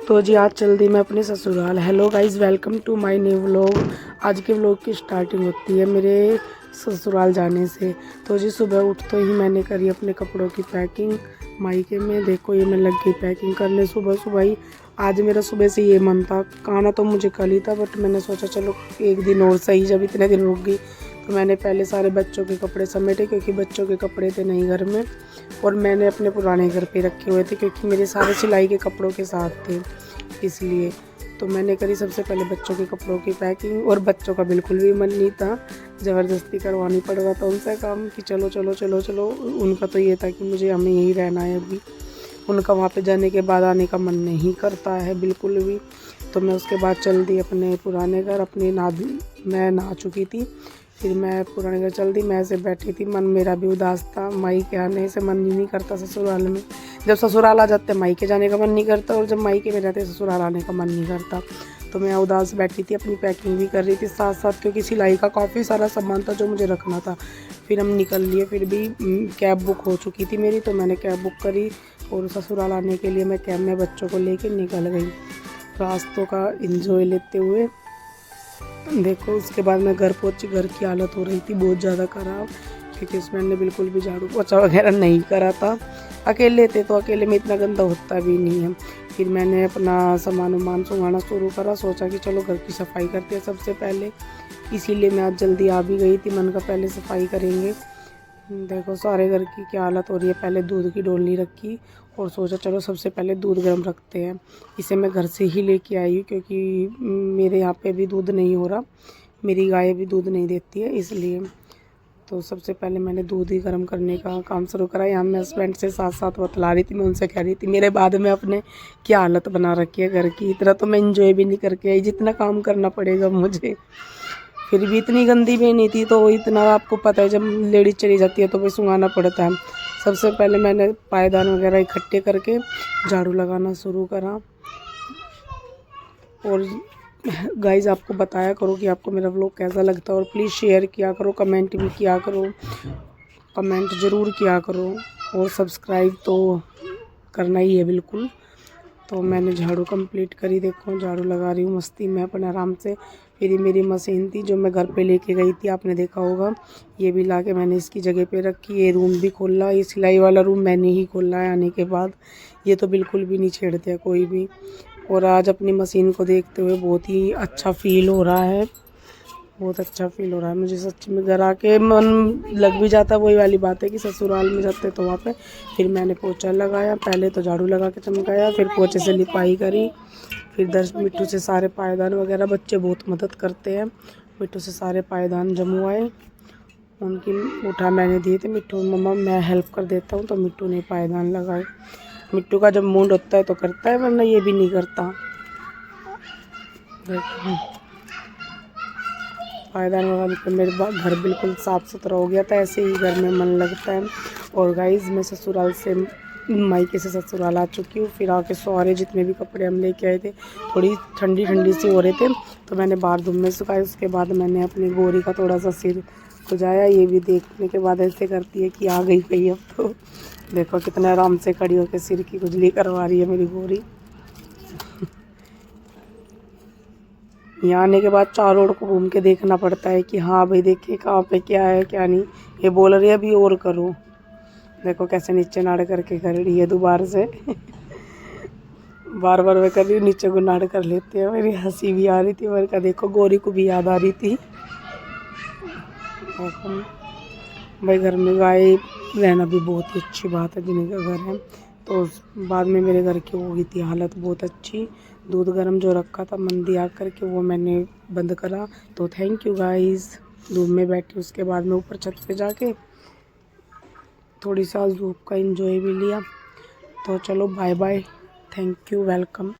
तो जी आज चल दी मैं अपने ससुराल। Hello guys, welcome to my new vlog. आज के व्लॉग की स्टार्टिंग होती है मेरे ससुराल जाने से। तो जी सुबह उठते ही मैंने करी अपने कपड़ों की पैकिंग मायके में। देखो ये मैं लग गई पैकिंग करने सुबह सुबह ही। आज मेरा सुबह से ये मन था, खाना तो मुझे कल ही था, बट मैंने सोचा चलो एक दिन और सही, जब इतने दिन रुक गई। तो मैंने पहले सारे बच्चों के कपड़े समेटे, क्योंकि बच्चों के कपड़े थे नहीं घर में, और मैंने अपने पुराने घर पे रखे हुए थे क्योंकि मेरे सारे सिलाई के कपड़ों के साथ थे, इसलिए। तो मैंने करी सबसे पहले बच्चों के कपड़ों की पैकिंग, और बच्चों का बिल्कुल भी मन नहीं था, ज़बरदस्ती करवानी पड़ रहा था उनसे काम कि चलो चलो चलो चलो। उनका तो ये था कि मुझे हमें यहीं रहना है अभी। उनका वहाँ पे जाने के बाद आने का मन नहीं करता है बिल्कुल भी। तो मैं उसके बाद चल दी अपने पुराने घर। मैं नहा चुकी थी, फिर मैं पुराने घर चल दी। मैं ऐसे बैठी थी, मन मेरा भी उदास था। माई के आने से मन ही नहीं करता ससुराल में। जब ससुराल आ जाते माई के जाने का मन नहीं करता, और जब माई के में रहते ससुराल आने का मन नहीं करता। तो मैं उदास बैठी थी, अपनी पैकिंग भी कर रही थी साथ साथ, क्योंकि सिलाई का काफ़ी सारा सामान था जो मुझे रखना था। फिर हम निकल लिए, फिर भी कैब बुक हो चुकी थी मेरी, तो मैंने कैब बुक करी और ससुराल आने के लिए मैं कैब में बच्चों को लेकर निकल गई, रास्तों का एंजॉय लेते हुए। देखो उसके बाद मैं घर पहुंची। घर की हालत हो रही थी बहुत ज़्यादा ख़राब, क्योंकि उसमें ने बिल्कुल भी झाड़ू पोछा वगैरह नहीं करा था। अकेले थे तो अकेले में इतना गंदा होता भी नहीं है। फिर मैंने अपना सामान वामान सुंघाना शुरू करा। सोचा कि चलो घर की सफाई करते हैं सबसे पहले, इसीलिए मैं आज जल्दी आ भी गई थी। मन का पहले सफाई करेंगे। देखो सारे घर की क्या हालत हो रही है। पहले दूध की डोलनी रखी और सोचा चलो सबसे पहले दूध गर्म रखते हैं। इसे मैं घर से ही लेके आई हूँ, क्योंकि मेरे यहाँ पे भी दूध नहीं हो रहा, मेरी गाय भी दूध नहीं देती है, इसलिए। तो सबसे पहले मैंने दूध ही गर्म करने का काम शुरू करा। यहाँ मैं हस्बैंड से साथ साथ बतला रही थी, मैं उनसे कह रही थी मेरे बाद में अपने क्या हालत बना रखी है घर की। इतना तो मैं इंजॉय भी नहीं करके आई जितना काम करना पड़ेगा मुझे। फिर भी इतनी गंदी भी नहीं थी, तो इतना आपको पता है जब लेडीज चली जाती है तो भाई सुंघाना पड़ता है। सबसे पहले मैंने पायदान वगैरह इकट्ठे करके झाड़ू लगाना शुरू करा। और गाइस आपको बताया करो कि आपको मेरा व्लॉग कैसा लगता है, और प्लीज़ शेयर किया करो, कमेंट भी किया करो, कमेंट ज़रूर किया करो, और सब्सक्राइब तो करना ही है बिल्कुल। तो मैंने झाड़ू कंप्लीट करी। देखो झाड़ू लगा रही हूँ मस्ती में अपने आराम से। फिर ये मेरी मशीन थी जो मैं घर पे लेके गई थी, आपने देखा होगा, ये भी ला के मैंने इसकी जगह पे रखी। ये रूम भी खोला, ये सिलाई वाला रूम मैंने ही खोला है आने के बाद। ये तो बिल्कुल भी नहीं छेड़ते हैं कोई भी। और आज अपनी मशीन को देखते हुए बहुत ही अच्छा फील हो रहा है, बहुत अच्छा फील हो रहा है मुझे सच में। घर आके मन लग भी जाता है। वही वाली बात है कि ससुराल में जाते तो वहाँ पे। फिर मैंने पोछा लगाया, पहले तो झाड़ू लगा के चमकाया, फिर पोछे से लिपाई करी। फिर मिट्टू से सारे पायदान वगैरह, बच्चे बहुत मदद करते हैं, मिट्टू से सारे पायदान जमवाए, उनकी उठा मैंने दिए थे। मिट्टू मम्मा मैं हेल्प कर देता हूँ, तो मिट्टू ने पायदान लगाए। मिट्टू का जब मूड होता है तो करता है, वरना ये भी नहीं करता। देखो पायदान वगैरह पर मेरे घर बिल्कुल साफ़ सुथरा हो गया था। ऐसे ही घर में मन लगता है। और गाइस मैं ससुराल से मायके से ससुराल आ चुकी हूँ। फिर आके सारे जितने भी कपड़े हम लेके आए थे, थोड़ी ठंडी ठंडी सी हो रहे थे, तो मैंने बाहर धूप में सुखाए। उसके बाद मैंने अपनी गोरी का थोड़ा सा सिर खुजाया। ये भी देखने के बाद ऐसे करती है कि आ गई कहीं अब तो। देखो कितने आराम से खड़ी होकर सिर की खुजली करवा रही है मेरी गोरी। यहाँ आने के बाद चारों ओर को घूम के देखना पड़ता है कि हाँ भाई देखिए कहाँ पे क्या है क्या नहीं। ये बोल रही है अभी और करो। देखो कैसे नीचे नाड़ करके कर रही है दोबारा से। बार बार मैं कर रही हूँ, नीचे को नाड़ कर लेते हैं। मेरी हंसी भी आ रही थी, मेरे का देखो गोरी को भी याद आ रही थी। भाई घर में गाय रहना भी बहुत ही अच्छी बात है, जिनका घर है। तो बाद में मेरे घर की हो गई थी हालत बहुत अच्छी। दूध गर्म जो रखा था मंदी आ करके, वो मैंने बंद करा। तो थैंक यू गाइस। धूप में बैठी, उसके बाद में ऊपर छत पे जाके थोड़ी सा धूप का एंजॉय भी लिया। तो चलो bye bye, thank you, welcome.